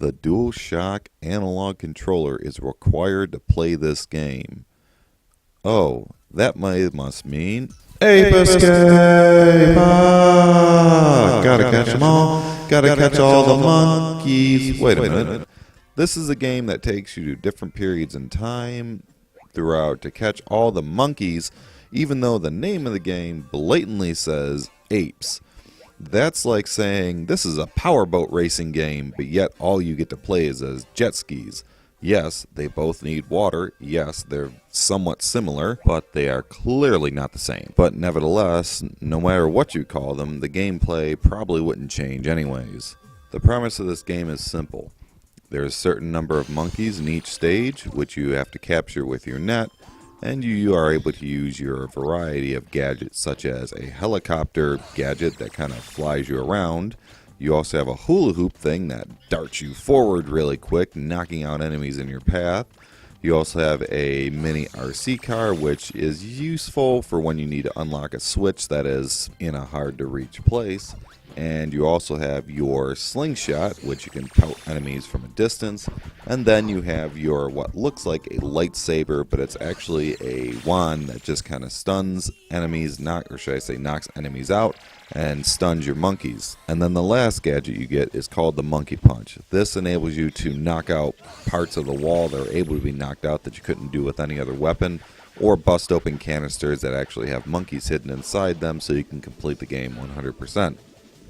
The Duel Shock analog controller is required to play this game. Oh, that must mean Ape Escape! Gotta catch them all. Gotta catch all the monkeys. Wait a minute. This is a game that takes you to different periods in time throughout to catch all the monkeys, even though the name of the game blatantly says apes. That's like saying this is a powerboat racing game, but yet all you get to play is as jet skis. Yes, they both need water. Yes, they're somewhat similar, but they are clearly not the same. But nevertheless, no matter what you call them, the gameplay probably wouldn't change anyways. The premise of this game is simple. There's a certain number of monkeys in each stage, which you have to capture with your net, and you are able to use your variety of gadgets, such as a helicopter gadget that kind of flies you around. You also have a hula hoop thing that darts you forward really quick, knocking out enemies in your path. You also have a mini RC car, which is useful for when you need to unlock a switch that is in a hard to reach place. And you also have your slingshot, which you can pout enemies from a distance. And then you have your what looks like a lightsaber, but it's actually a wand that just kind of stuns enemies, knocks enemies out and stuns your monkeys. And then the last gadget you get is called the monkey punch. This enables you to knock out parts of the wall that are able to be knocked out that you couldn't do with any other weapon, or bust open canisters that actually have monkeys hidden inside them so you can complete the game 100%.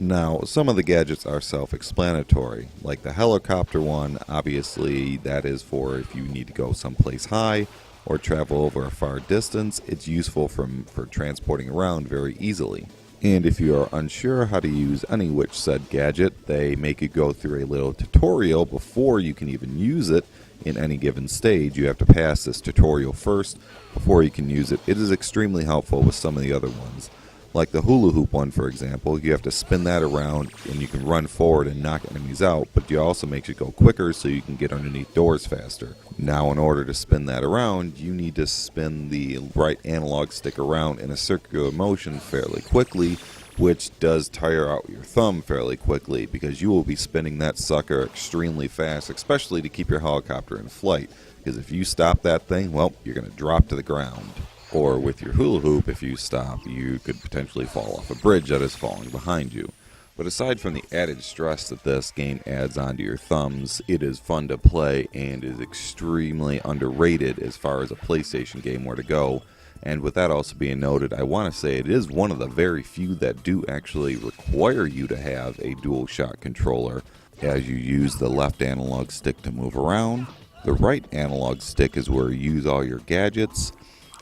Now, some of the gadgets are self-explanatory, like the helicopter one. Obviously that is for if you need to go someplace high or travel over a far distance. It's useful for transporting around very easily. And if you are unsure how to use any which said gadget, they make you go through a little tutorial before you can even use it in any given stage. You have to pass this tutorial first before you can use it. It is extremely helpful with some of the other ones. Like the hula hoop one, for example, you have to spin that around and you can run forward and knock enemies out, but it also makes you go quicker so you can get underneath doors faster. Now, in order to spin that around, you need to spin the right analog stick around in a circular motion fairly quickly, which does tire out your thumb fairly quickly because you will be spinning that sucker extremely fast, especially to keep your helicopter in flight, because if you stop that thing, well, you're going to drop to the ground. Or with your hula hoop, if you stop, you could potentially fall off a bridge that is falling behind you. But aside from the added stress that this game adds onto your thumbs, it is fun to play and is extremely underrated as far as a PlayStation game were to go. And with that also being noted, I want to say it is one of the very few that do actually require you to have a Duel Shock controller, as you use the left analog stick to move around. The right analog stick is where you use all your gadgets.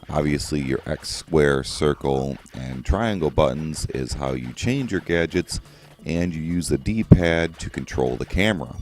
Obviously, your X, square, circle, and triangle buttons is how you change your gadgets, and you use the D-pad to control the camera.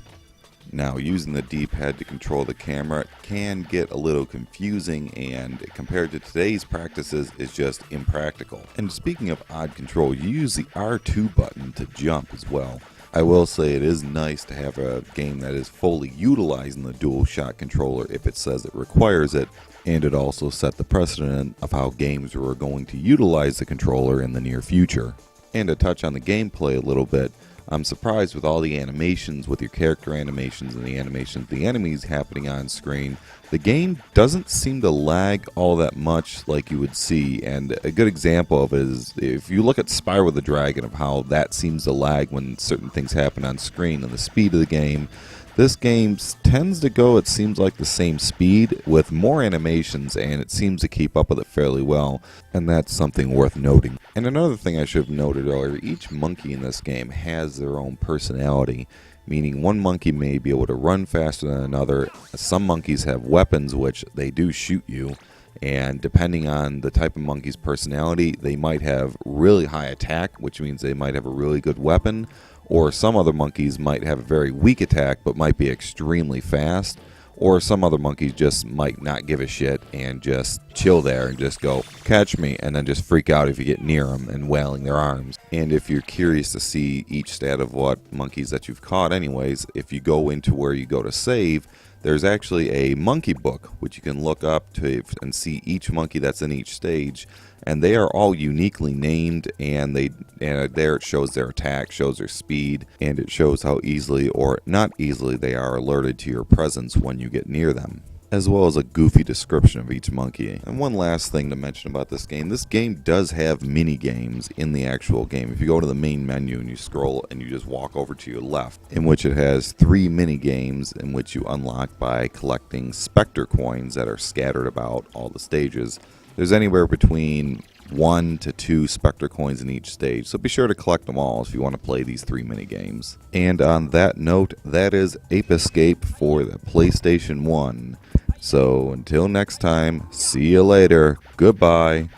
Now, using the D-pad to control the camera can get a little confusing, and compared to today's practices, is just impractical. And speaking of odd control, you use the R2 button to jump as well. I will say it is nice to have a game that is fully utilizing the Duel Shock controller if it says it requires it, and it also set the precedent of how games were going to utilize the controller in the near future. And to touch on the gameplay a little bit, I'm surprised with all the animations, with your character animations and the animations of the enemies happening on screen. The game doesn't seem to lag all that much like you would see, and a good example of it is if you look at Spyro the Dragon, of how that seems to lag when certain things happen on screen and the speed of the game. This game tends to go, it seems like, the same speed with more animations, and it seems to keep up with it fairly well, and that's something worth noting. And another thing I should have noted earlier, each monkey in this game has their own personality, meaning one monkey may be able to run faster than another. Some monkeys have weapons which they do shoot you, and depending on the type of monkey's personality, they might have really high attack, which means they might have a really good weapon, or some other monkeys might have a very weak attack but might be extremely fast, or some other monkeys just might not give a shit and just chill there and just go, catch me, and then just freak out if you get near them and wailing their arms. And if you're curious to see each stat of what monkeys that you've caught anyways, if you go into where you go to save, there's actually a monkey book which you can look up to and see each monkey that's in each stage, and they are all uniquely named, and there it shows their attack, shows their speed, and it shows how easily or not easily they are alerted to your presence when you get near them, as well as a goofy description of each monkey. And one last thing to mention about this game does have mini games in the actual game. If you go to the main menu and you scroll and you just walk over to your left, in which it has 3 mini games in which you unlock by collecting Spectre coins that are scattered about all the stages. There's anywhere between 1 to 2 Spectre coins in each stage, so be sure to collect them all if you want to play these 3 mini games. And on that note, that is Ape Escape for the PlayStation 1. So until next time, see you later. Goodbye.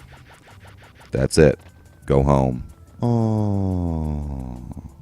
That's it. Go home. Oh.